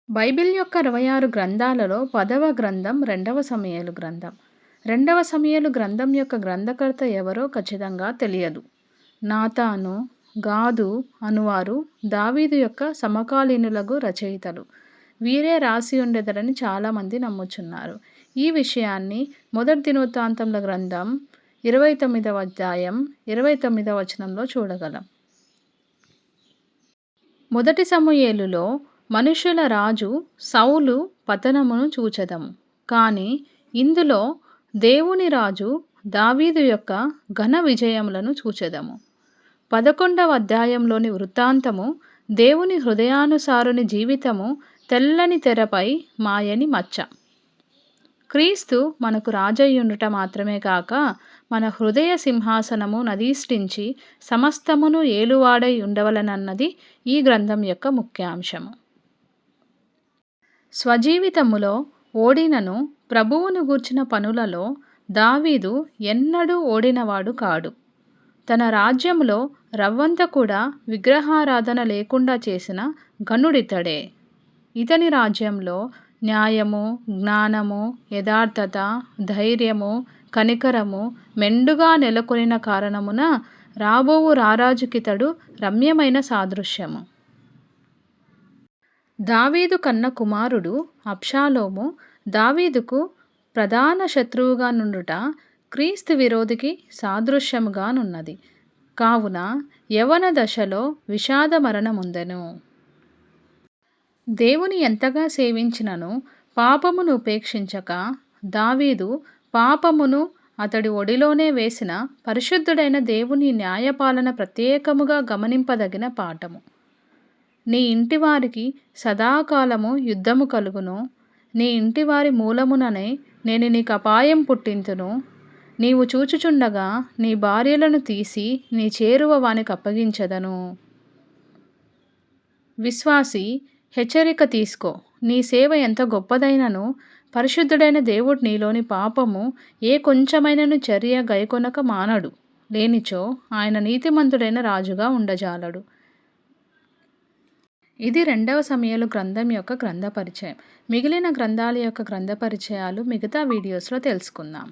Bible యొక్క 26 గ్రంథాలలో 10వ గ్రంథం రెండవ సమూయేలు గ్రంథం. రెండవ సమూయేలు గ్రంథం యొక్క గ్రంథకర్త ఎవరో ఖచ్చితంగా తెలియదు. నాతాను, గాదు అనువారు దావీదు యొక్క సమకాలీనులకు రచయితలు. వీరే రాసి ఉండెదరని చాలామంది నమ్ముచున్నారు. ఈ విషయాన్ని మొదటి దినవృత్తాంతముల గ్రంథం 29వ అధ్యాయం 29వ వచనంలో చూడగలం. మొదటి సమూయేలులో మనుషుల రాజు సౌలు పతనమును చూచెదము. కానీ ఇందులో దేవుని రాజు దావీదు యొక్క ఘన విజయములను చూచెదము. 11వ అధ్యాయంలోని వృత్తాంతము దేవుని హృదయానుసారుని జీవితము తెల్లని తెరపై మాయని మచ్చ. క్రీస్తు మనకు రాజయ్యుండుట మాత్రమే కాక మన హృదయ సింహాసనము నధిష్ఠించి సమస్తమును ఏలువాడై ఉండవలనన్నది ఈ గ్రంథం యొక్క ముఖ్యాంశము. స్వజీవితములో ఓడినను ప్రభువును గూర్చిన పనులలో దావీదు ఎన్నడూ ఓడినవాడు కాడు. తన రాజ్యములో రవ్వంత కూడా విగ్రహారాధన లేకుండా చేసిన ఘనుడితడే. ఇతని రాజ్యంలో న్యాయము, జ్ఞానము, యథార్థత, ధైర్యము, కనికరము మెండుగా నెలకొనిన కారణమున రాబోవు రారాజుకితడు రమ్యమైన సాదృశ్యము. దావీదు కన్న కుమారుడు అబ్షాలోము దావీదుకు ప్రధాన శత్రువుగా నుండుట క్రీస్తు విరోధికి సాదృశ్యముగానున్నది. కావున యవ్వన దశలో విషాద మరణముందెను. దేవుని ఎంతగా సేవించినను పాపమును ఉపేక్షించక దావీదు పాపమును అతడి ఒడిలోనే వేసిన పరిశుద్ధుడైన దేవుని న్యాయపాలన ప్రత్యేకముగా గమనింపదగిన పాఠము. నీ ఇంటివారికి సదాకాలము యుద్ధము కలుగును. నీ ఇంటివారి మూలముననే నేను నీకు అపాయం పుట్టింతును. నీవు చూచుచుండగా నీ భార్యలను తీసి నీ చేరువ వానికి అప్పగించెదను. విశ్వాసి, హెచ్చరిక తీసుకో. నీ సేవ ఎంత గొప్పదైనను పరిశుద్ధుడైన దేవుడు నీలోని పాపము ఏ కొంచెమైనను చర్య గైకొనక మానడు. లేనిచో ఆయన నీతిమంతుడైన రాజుగా ఉండజాలడు. ఇది రెండవ సమూయేలు గ్రంథం యొక్క గ్రంథ పరిచయం. మిగిలిన గ్రంథాల యొక్క గ్రంథ పరిచయాలు మిగతా వీడియోస్లో తెలుసుకుందాం.